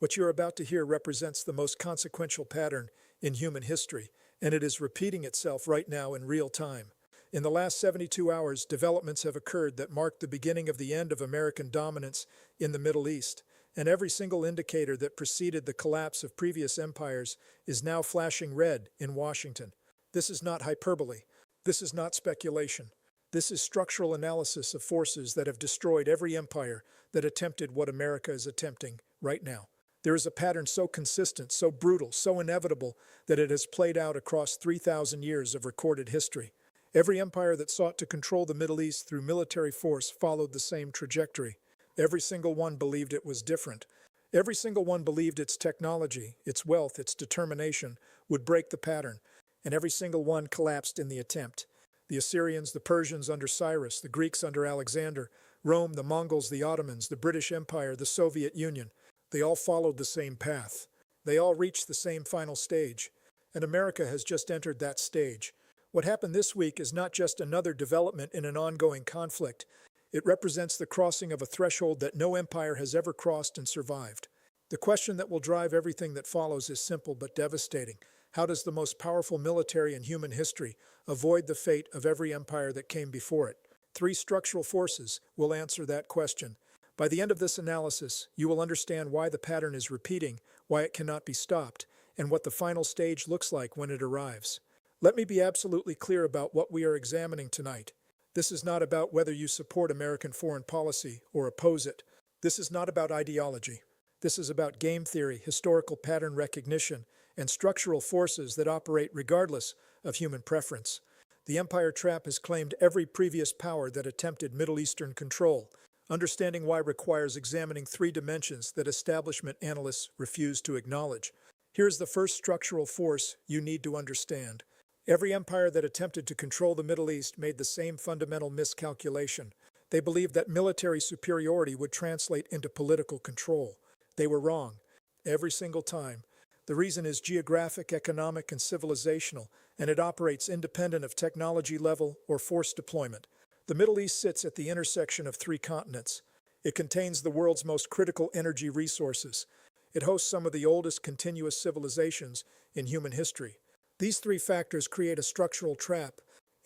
What you are about to hear represents the most consequential pattern in human history, and it is repeating itself right now in real time. In the last 72 hours, developments have occurred that mark the beginning of the end of American dominance in the Middle East, and every single indicator that preceded the collapse of previous empires is now flashing red in Washington. This is not hyperbole. This is not speculation. This is structural analysis of forces that have destroyed every empire that attempted what America is attempting right now. There is a pattern so consistent, so brutal, so inevitable that it has played out across 3,000 years of recorded history. Every empire that sought to control the Middle East through military force followed the same trajectory. Every single one believed it was different. Every single one believed its technology, its wealth, its determination would break the pattern, and every single one collapsed in the attempt. The Assyrians, the Persians under Cyrus, the Greeks under Alexander, Rome, the Mongols, the Ottomans, the British Empire, the Soviet Union, they all followed the same path. They all reached the same final stage, and America has just entered that stage. What happened this week is not just another development in an ongoing conflict. It represents the crossing of a threshold that no empire has ever crossed and survived. The question that will drive everything that follows is simple but devastating. How does the most powerful military in human history avoid the fate of every empire that came before it? 3 structural forces will answer that question. By the end of this analysis, you will understand why the pattern is repeating, why it cannot be stopped, and what the final stage looks like when it arrives. Let me be absolutely clear about what we are examining tonight. This is not about whether you support American foreign policy or oppose it. This is not about ideology. This is about game theory, historical pattern recognition, and structural forces that operate regardless of human preference. The empire trap has claimed every previous power that attempted Middle Eastern control. Understanding why requires examining 3 dimensions that establishment analysts refuse to acknowledge. Here's the first structural force you need to understand. Every empire that attempted to control the Middle East made the same fundamental miscalculation. They believed that military superiority would translate into political control. They were wrong, every single time. The reason is geographic, economic, and civilizational, and it operates independent of technology level or force deployment. The Middle East sits at the intersection of 3 continents. It contains the world's most critical energy resources. It hosts some of the oldest continuous civilizations in human history. These 3 factors create a structural trap.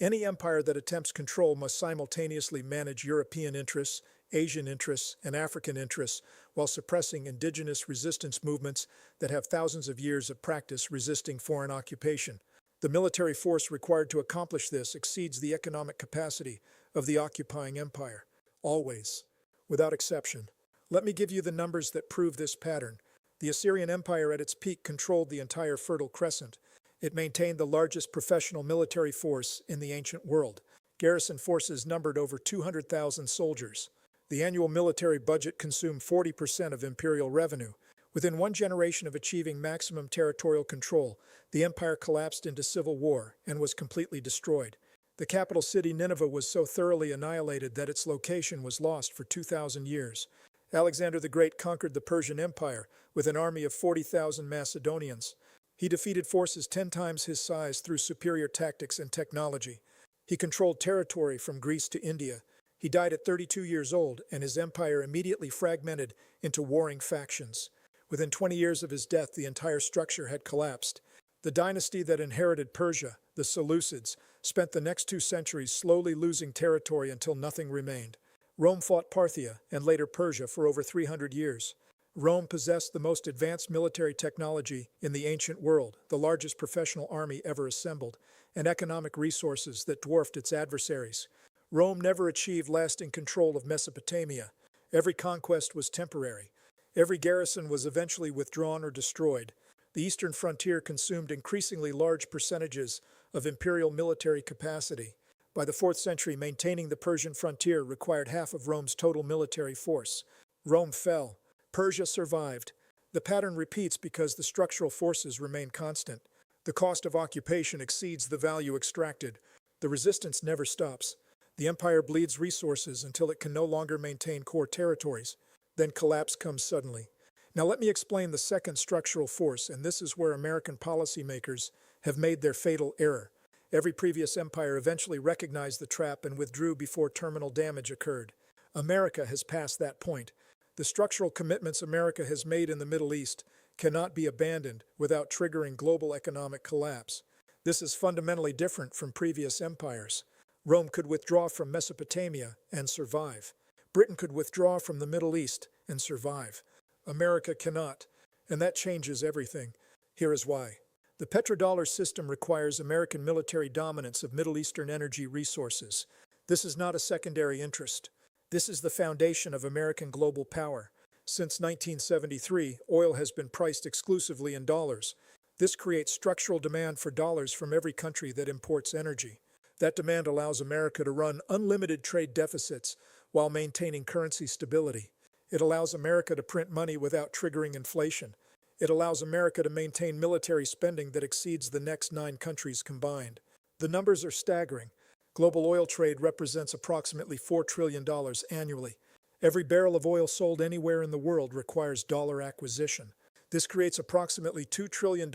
Any empire that attempts control must simultaneously manage European interests, Asian interests, and African interests while suppressing indigenous resistance movements that have thousands of years of practice resisting foreign occupation. The military force required to accomplish this exceeds the economic capacity of the occupying empire. Always. Without exception. Let me give you the numbers that prove this pattern. The Assyrian Empire at its peak controlled the entire Fertile Crescent. It maintained the largest professional military force in the ancient world. Garrison forces numbered over 200,000 soldiers. The annual military budget consumed 40% of imperial revenue. Within 1 generation of achieving maximum territorial control, the empire collapsed into civil war and was completely destroyed. The capital city Nineveh was so thoroughly annihilated that its location was lost for 2,000 years. Alexander the Great conquered the Persian Empire with an army of 40,000 Macedonians. He defeated forces 10 times his size through superior tactics and technology. He controlled territory from Greece to India. He died at 32 years old, and his empire immediately fragmented into warring factions. Within 20 years of his death, the entire structure had collapsed. The dynasty that inherited Persia, the Seleucids, spent the next 2 centuries slowly losing territory until nothing remained. Rome fought Parthia, and later Persia, for over 300 years. Rome possessed the most advanced military technology in the ancient world, the largest professional army ever assembled, and economic resources that dwarfed its adversaries. Rome never achieved lasting control of Mesopotamia. Every conquest was temporary. Every garrison was eventually withdrawn or destroyed. The eastern frontier consumed increasingly large percentages of imperial military capacity. By the 4th century, maintaining the Persian frontier required half of Rome's total military force. Rome fell. Persia survived. The pattern repeats because the structural forces remain constant. The cost of occupation exceeds the value extracted. The resistance never stops. The empire bleeds resources until it can no longer maintain core territories. Then collapse comes suddenly. Now let me explain the second structural force, and this is where American policymakers have made their fatal error. Every previous empire eventually recognized the trap and withdrew before terminal damage occurred. America has passed that point. The structural commitments America has made in the Middle East cannot be abandoned without triggering global economic collapse. This is fundamentally different from previous empires. Rome could withdraw from Mesopotamia and survive. Britain could withdraw from the Middle East and survive. America cannot, and that changes everything. Here is why. The petrodollar system requires American military dominance of Middle Eastern energy resources. This is not a secondary interest. This is the foundation of American global power. Since 1973, oil has been priced exclusively in dollars. This creates structural demand for dollars from every country that imports energy. That demand allows America to run unlimited trade deficits while maintaining currency stability. It allows America to print money without triggering inflation. It allows America to maintain military spending that exceeds the next 9 countries combined. The numbers are staggering. Global oil trade represents approximately $4 trillion annually. Every barrel of oil sold anywhere in the world requires dollar acquisition. This creates approximately $2 trillion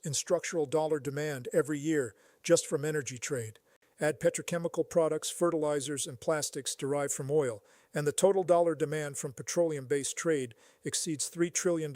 in structural dollar demand every year just from energy trade. Add petrochemical products, fertilizers, and plastics derived from oil, and the total dollar demand from petroleum-based trade exceeds $3 trillion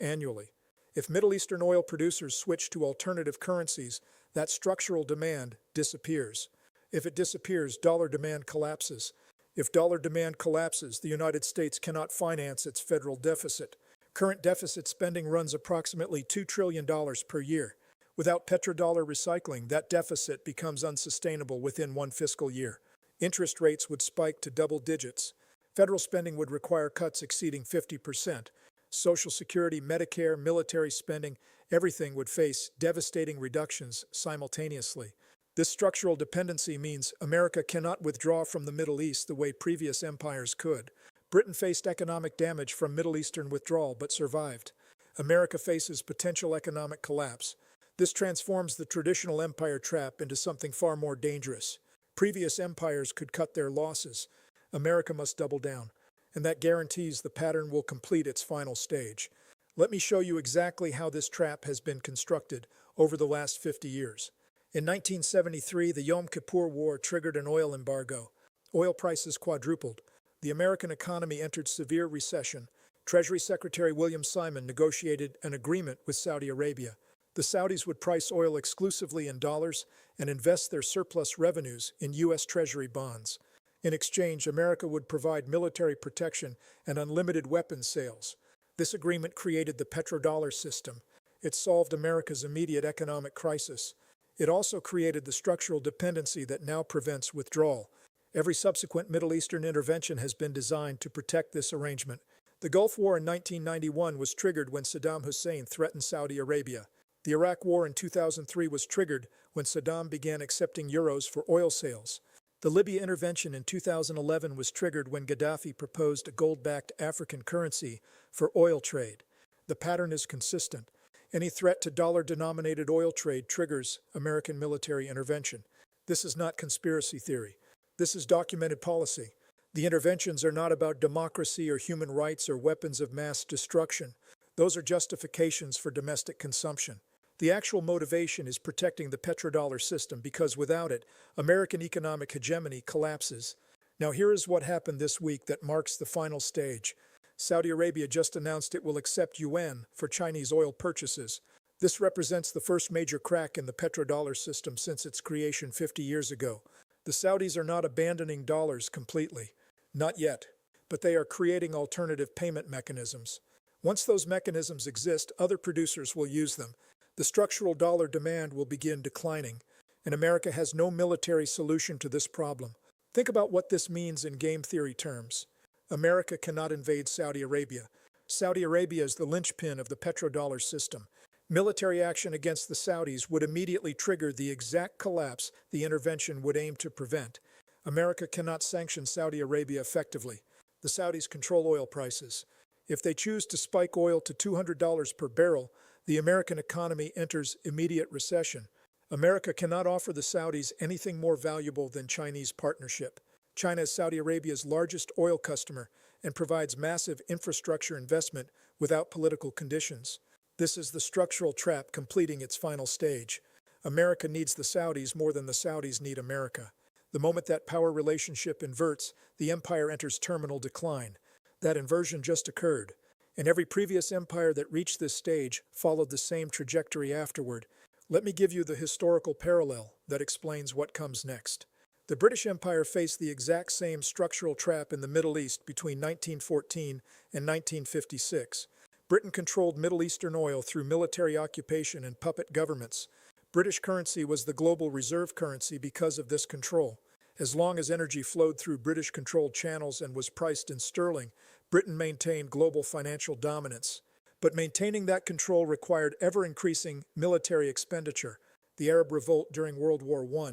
annually. If Middle Eastern oil producers switch to alternative currencies, that structural demand disappears. If it disappears, dollar demand collapses. If dollar demand collapses, the United States cannot finance its federal deficit. Current deficit spending runs approximately $2 trillion per year. Without petrodollar recycling, that deficit becomes unsustainable within one fiscal year. Interest rates would spike to double digits. Federal spending would require cuts exceeding 50%. Social Security, Medicare, military spending, everything would face devastating reductions simultaneously. This structural dependency means America cannot withdraw from the Middle East the way previous empires could. Britain faced economic damage from Middle Eastern withdrawal but survived. America faces potential economic collapse. This transforms the traditional empire trap into something far more dangerous. Previous empires could cut their losses. America must double down, and that guarantees the pattern will complete its final stage. Let me show you exactly how this trap has been constructed over the last 50 years. In 1973, the Yom Kippur War triggered an oil embargo. Oil prices quadrupled. The American economy entered severe recession. Treasury Secretary William Simon negotiated an agreement with Saudi Arabia. The Saudis would price oil exclusively in dollars and invest their surplus revenues in U.S. Treasury bonds. In exchange, America would provide military protection and unlimited weapons sales. This agreement created the petrodollar system. It solved America's immediate economic crisis. It also created the structural dependency that now prevents withdrawal. Every subsequent Middle Eastern intervention has been designed to protect this arrangement. The Gulf War in 1991 was triggered when Saddam Hussein threatened Saudi Arabia. The Iraq War in 2003 was triggered when Saddam began accepting euros for oil sales. The Libya intervention in 2011 was triggered when Gaddafi proposed a gold-backed African currency for oil trade. The pattern is consistent. Any threat to dollar-denominated oil trade triggers American military intervention. This is not conspiracy theory. This is documented policy. The interventions are not about democracy or human rights or weapons of mass destruction. Those are justifications for domestic consumption. The actual motivation is protecting the petrodollar system because without it, American economic hegemony collapses. Now here is what happened this week that marks the final stage. Saudi Arabia just announced it will accept yuan for Chinese oil purchases. This represents the first major crack in the petrodollar system since its creation 50 years ago. The Saudis are not abandoning dollars completely. Not yet. But they are creating alternative payment mechanisms. Once those mechanisms exist, other producers will use them. The structural dollar demand will begin declining, and America has no military solution to this problem. Think about what this means in game theory terms. America cannot invade Saudi Arabia. Saudi Arabia is the linchpin of the petrodollar system. Military action against the Saudis would immediately trigger the exact collapse the intervention would aim to prevent. America cannot sanction Saudi Arabia effectively. The Saudis control oil prices. If they choose to spike oil to $200 per barrel, the American economy enters immediate recession. America cannot offer the Saudis anything more valuable than Chinese partnership. China is Saudi Arabia's largest oil customer and provides massive infrastructure investment without political conditions. This is the structural trap completing its final stage. America needs the Saudis more than the Saudis need America. The moment that power relationship inverts, the empire enters terminal decline. That inversion just occurred, and every previous empire that reached this stage followed the same trajectory afterward. Let me give you the historical parallel that explains what comes next. The British Empire faced the exact same structural trap in the Middle East between 1914 and 1956. Britain controlled Middle Eastern oil through military occupation and puppet governments. British currency was the global reserve currency because of this control. As long as energy flowed through British-controlled channels and was priced in sterling, Britain maintained global financial dominance. But maintaining that control required ever-increasing military expenditure. The Arab Revolt during World War I,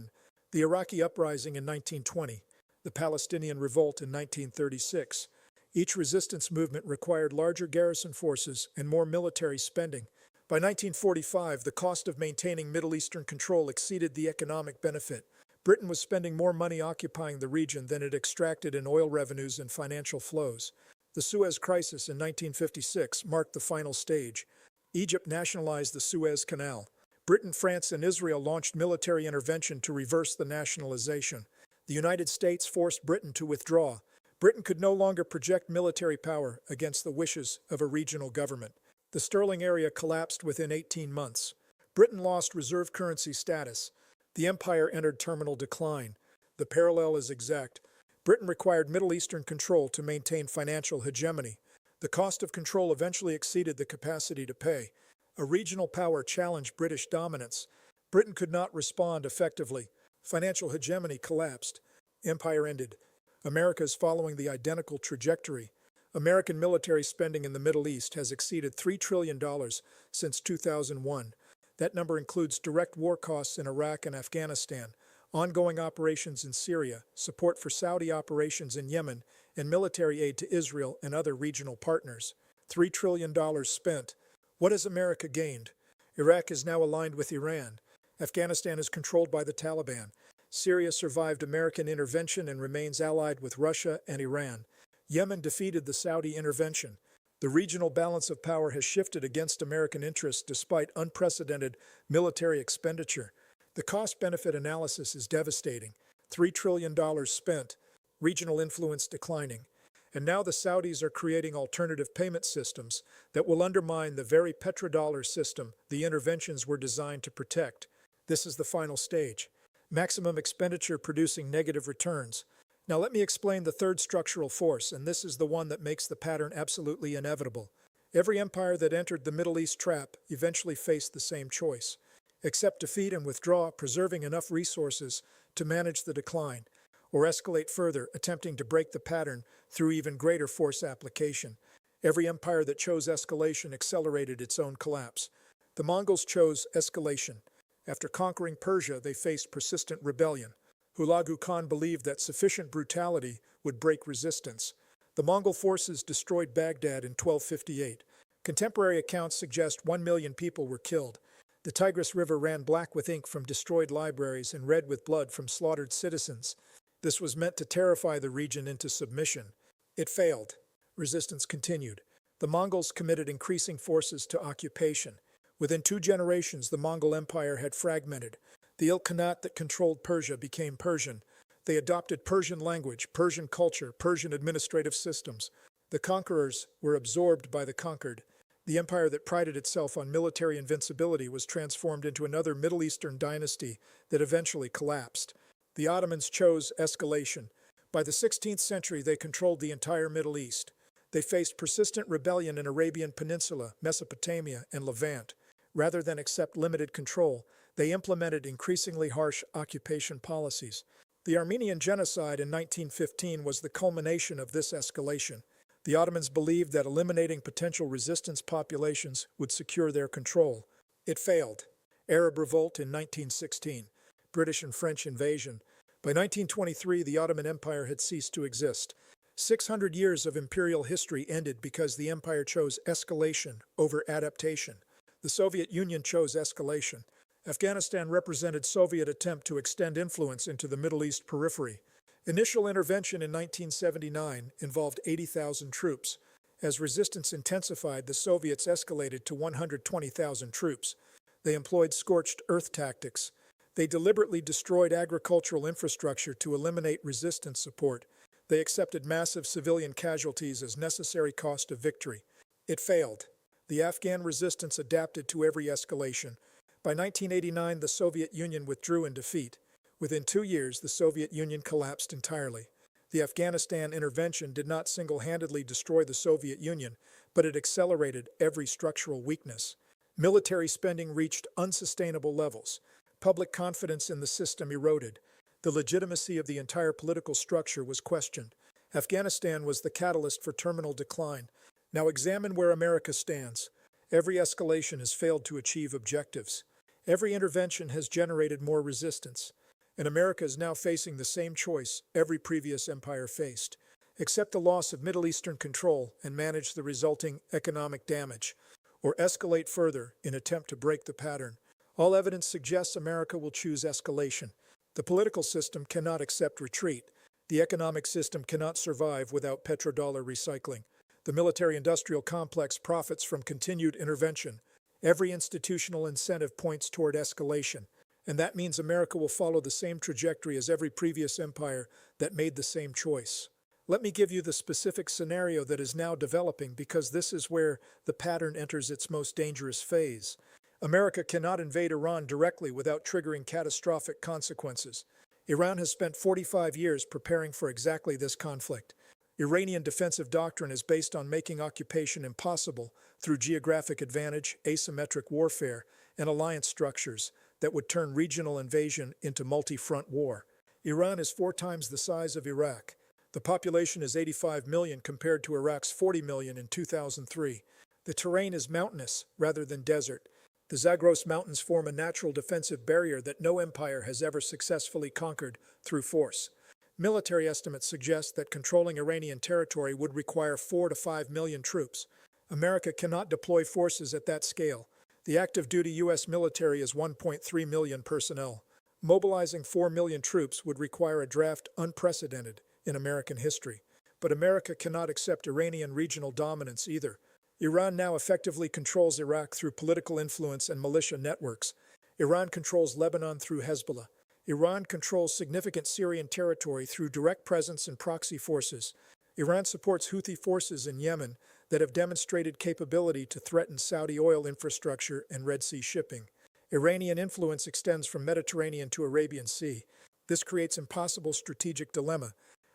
the Iraqi uprising in 1920, the Palestinian Revolt in 1936. Each resistance movement required larger garrison forces and more military spending. By 1945, the cost of maintaining Middle Eastern control exceeded the economic benefit. Britain was spending more money occupying the region than it extracted in oil revenues and financial flows. The Suez Crisis in 1956 marked the final stage. Egypt nationalized the Suez Canal. Britain, France, and Israel launched military intervention to reverse the nationalization. The United States forced Britain to withdraw. Britain could no longer project military power against the wishes of a regional government. The sterling area collapsed within 18 months. Britain lost reserve currency status. The empire entered terminal decline. The parallel is exact. Britain required Middle Eastern control to maintain financial hegemony. The cost of control eventually exceeded the capacity to pay. A regional power challenged British dominance. Britain could not respond effectively. Financial hegemony collapsed. Empire ended. America is following the identical trajectory. American military spending in the Middle East has exceeded $3 trillion since 2001. That number includes direct war costs in Iraq and Afghanistan, ongoing operations in Syria, support for Saudi operations in Yemen, and military aid to Israel and other regional partners. $3 trillion spent. What has America gained? Iraq is now aligned with Iran. Afghanistan is controlled by the Taliban. Syria survived American intervention and remains allied with Russia and Iran. Yemen defeated the Saudi intervention. The regional balance of power has shifted against American interests despite unprecedented military expenditure. The cost-benefit analysis is devastating. $3 trillion spent, regional influence declining. And now the Saudis are creating alternative payment systems that will undermine the very petrodollar system the interventions were designed to protect. This is the final stage. Maximum expenditure producing negative returns. Now let me explain the third structural force, and this is the one that makes the pattern absolutely inevitable. Every empire that entered the Middle East trap eventually faced the same choice. Accept defeat and withdraw, preserving enough resources to manage the decline, or escalate further, attempting to break the pattern through even greater force application. Every empire that chose escalation accelerated its own collapse. The Mongols chose escalation. After conquering Persia, they faced persistent rebellion. Hulagu Khan believed that sufficient brutality would break resistance. The Mongol forces destroyed Baghdad in 1258. Contemporary accounts suggest 1 million people were killed. The Tigris River ran black with ink from destroyed libraries and red with blood from slaughtered citizens. This was meant to terrify the region into submission. It failed. Resistance continued. The Mongols committed increasing forces to occupation. Within 2 generations, the Mongol Empire had fragmented. The Ilkhanate that controlled Persia became Persian. They adopted Persian language, Persian culture, Persian administrative systems. The conquerors were absorbed by the conquered. The empire that prided itself on military invincibility was transformed into another Middle Eastern dynasty that eventually collapsed. The Ottomans chose escalation. By the 16th century, they controlled the entire Middle East. They faced persistent rebellion in Arabian Peninsula, Mesopotamia, and Levant. Rather than accept limited control, they implemented increasingly harsh occupation policies. The Armenian genocide in 1915 was the culmination of this escalation. The Ottomans believed that eliminating potential resistance populations would secure their control. It failed. Arab Revolt in 1916. British and French invasion. By 1923, the Ottoman Empire had ceased to exist. 600 years of imperial history ended because the empire chose escalation over adaptation. The Soviet Union chose escalation. Afghanistan represented Soviet attempt to extend influence into the Middle East periphery. Initial intervention in 1979 involved 80,000 troops. As resistance intensified, the Soviets escalated to 120,000 troops. They employed scorched earth tactics. They deliberately destroyed agricultural infrastructure to eliminate resistance support. They accepted massive civilian casualties as necessary cost of victory. It failed. The Afghan resistance adapted to every escalation. By 1989, the Soviet Union withdrew in defeat. Within 2 years, the Soviet Union collapsed entirely. The Afghanistan intervention did not single-handedly destroy the Soviet Union, but it accelerated every structural weakness. Military spending reached unsustainable levels. Public confidence in the system eroded. The legitimacy of the entire political structure was questioned. Afghanistan was the catalyst for terminal decline. Now examine where America stands. Every escalation has failed to achieve objectives. Every intervention has generated more resistance. And America is now facing the same choice every previous empire faced. Accept the loss of Middle Eastern control and manage the resulting economic damage, or escalate further in attempt to break the pattern. All evidence suggests America will choose escalation. The political system cannot accept retreat. The economic system cannot survive without petrodollar recycling. The military-industrial complex profits from continued intervention. Every institutional incentive points toward escalation, and that means America will follow the same trajectory as every previous empire that made the same choice. Let me give you the specific scenario that is now developing because this is where the pattern enters its most dangerous phase. America cannot invade Iran directly without triggering catastrophic consequences. Iran has spent 45 years preparing for exactly this conflict. Iranian defensive doctrine is based on making occupation impossible through geographic advantage, asymmetric warfare, and alliance structures that would turn regional invasion into multi-front war. Iran is 4 times the size of Iraq. The population is 85 million compared to Iraq's 40 million in 2003. The terrain is mountainous rather than desert. The Zagros Mountains form a natural defensive barrier that no empire has ever successfully conquered through force. Military estimates suggest that controlling Iranian territory would require 4 to 5 million troops. America cannot deploy forces at that scale. The active duty U.S. military is 1.3 million personnel. Mobilizing 4 million troops would require a draft unprecedented in American history. But America cannot accept Iranian regional dominance either. Iran now effectively controls Iraq through political influence and militia networks. Iran controls Lebanon through Hezbollah. Iran controls significant Syrian territory through direct presence and proxy forces. Iran supports Houthi forces in Yemen that have demonstrated capability to threaten Saudi oil infrastructure and Red Sea shipping. Iranian influence extends from Mediterranean to Arabian Sea. This creates impossible strategic dilemma.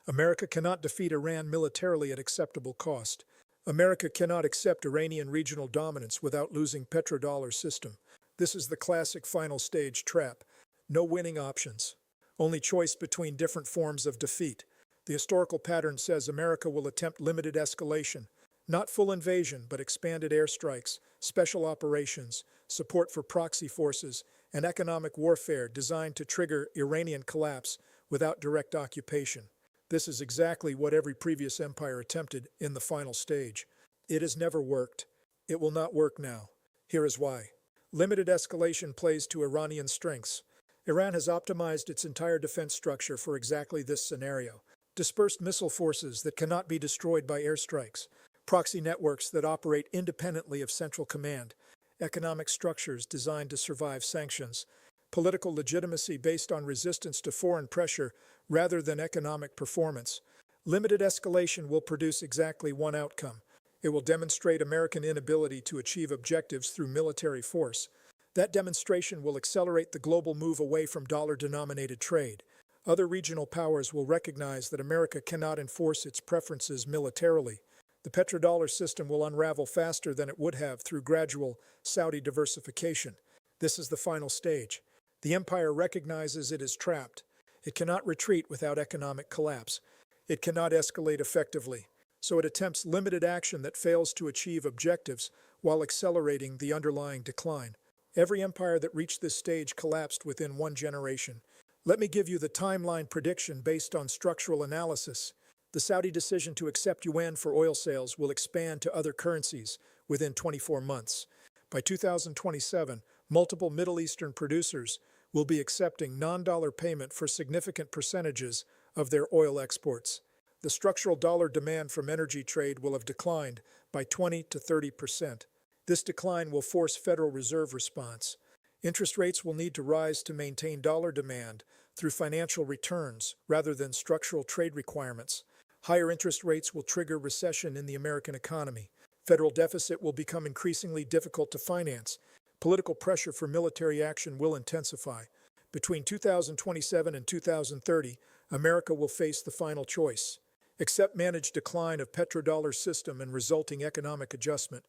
America cannot defeat Iran militarily at acceptable cost. America cannot accept Iranian regional dominance without losing petrodollar system. This is the classic final stage trap. No winning options. Only choice between different forms of defeat. The historical pattern says America will attempt limited escalation. Not full invasion, but expanded airstrikes, special operations, support for proxy forces, and economic warfare designed to trigger Iranian collapse without direct occupation. This is exactly what every previous empire attempted in the final stage. It has never worked. It will not work now. Here is why. Limited escalation plays to Iranian strengths. Iran has optimized its entire defense structure for exactly this scenario. Dispersed missile forces that cannot be destroyed by airstrikes. Proxy networks that operate independently of central command. Economic structures designed to survive sanctions. Political legitimacy based on resistance to foreign pressure rather than economic performance. Limited escalation will produce exactly one outcome. It will demonstrate American inability to achieve objectives through military force. That demonstration will accelerate the global move away from dollar-denominated trade. Other regional powers will recognize that America cannot enforce its preferences militarily. The petrodollar system will unravel faster than it would have through gradual Saudi diversification. This is the final stage. The empire recognizes it is trapped. It cannot retreat without economic collapse. It cannot escalate effectively. So it attempts limited action that fails to achieve objectives while accelerating the underlying decline. Every empire that reached this stage collapsed within 1 generation. Let me give you the timeline prediction based on structural analysis. The Saudi decision to accept yuan for oil sales will expand to other currencies within 24 months. By 2027, multiple Middle Eastern producers will be accepting non-dollar payment for significant percentages of their oil exports. The structural dollar demand from energy trade will have declined by 20 to 30%. This decline will force Federal Reserve response. Interest rates will need to rise to maintain dollar demand through financial returns rather than structural trade requirements. Higher interest rates will trigger recession in the American economy. Federal deficit will become increasingly difficult to finance. Political pressure for military action will intensify. Between 2027 and 2030, America will face the final choice. Accept managed decline of petrodollar system and resulting economic adjustment,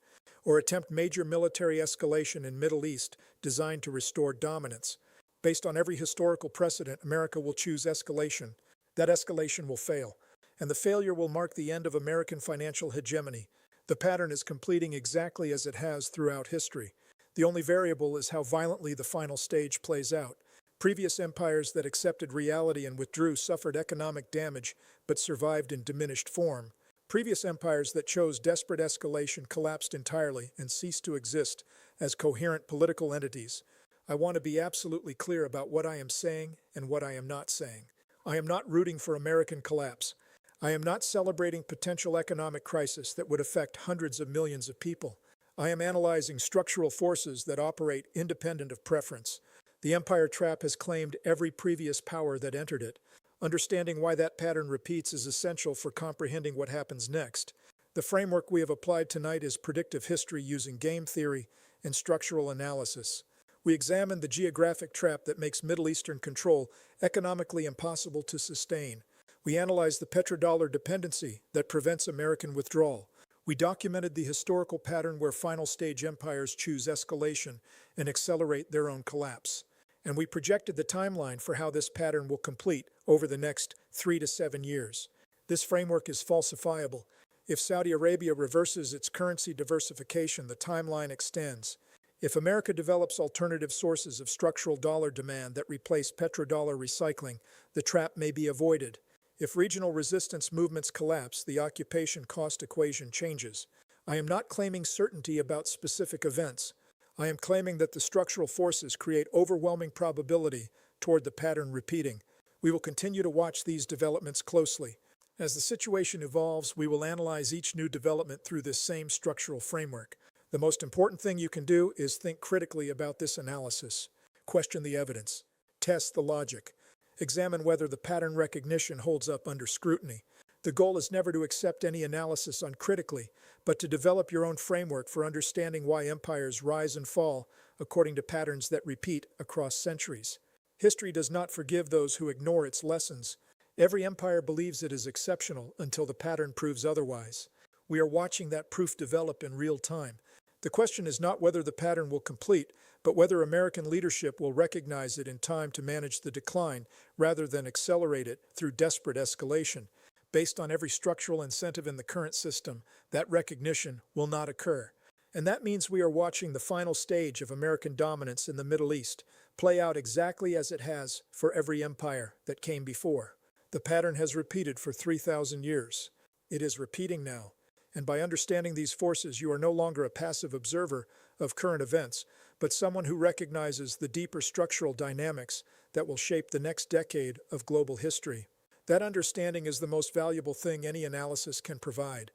or attempt major military escalation in Middle East designed to restore dominance. Based on every historical precedent, America will choose escalation. That escalation will fail, and the failure will mark the end of American financial hegemony. The pattern is completing exactly as it has throughout history. The only variable is how violently the final stage plays out. Previous empires that accepted reality and withdrew suffered economic damage but survived in diminished form. Previous empires that chose desperate escalation collapsed entirely and ceased to exist as coherent political entities. I want to be absolutely clear about what I am saying and what I am not saying. I am not rooting for American collapse. I am not celebrating potential economic crisis that would affect hundreds of millions of people. I am analyzing structural forces that operate independent of preference. The empire trap has claimed every previous power that entered it. Understanding why that pattern repeats is essential for comprehending what happens next. The framework we have applied tonight is predictive history using game theory and structural analysis. We examined the geographic trap that makes Middle Eastern control economically impossible to sustain. We analyzed the petrodollar dependency that prevents American withdrawal. We documented the historical pattern where final stage empires choose escalation and accelerate their own collapse. And we projected the timeline for how this pattern will complete over the next 3 to 7 years. This framework is falsifiable. If Saudi Arabia reverses its currency diversification, the timeline extends. If America develops alternative sources of structural dollar demand that replace petrodollar recycling, the trap may be avoided. If regional resistance movements collapse, the occupation cost equation changes. I am not claiming certainty about specific events. I am claiming that the structural forces create overwhelming probability toward the pattern repeating. We will continue to watch these developments closely. As the situation evolves, we will analyze each new development through this same structural framework. The most important thing you can do is think critically about this analysis. Question the evidence. Test the logic. Examine whether the pattern recognition holds up under scrutiny. The goal is never to accept any analysis uncritically, but to develop your own framework for understanding why empires rise and fall according to patterns that repeat across centuries. History does not forgive those who ignore its lessons. Every empire believes it is exceptional until the pattern proves otherwise. We are watching that proof develop in real time. The question is not whether the pattern will complete, but whether American leadership will recognize it in time to manage the decline rather than accelerate it through desperate escalation. Based on every structural incentive in the current system, that recognition will not occur. And that means we are watching the final stage of American dominance in the Middle East play out exactly as it has for every empire that came before. The pattern has repeated for 3,000 years. It is repeating now. And by understanding these forces, you are no longer a passive observer of current events, but someone who recognizes the deeper structural dynamics that will shape the next decade of global history. That understanding is the most valuable thing any analysis can provide.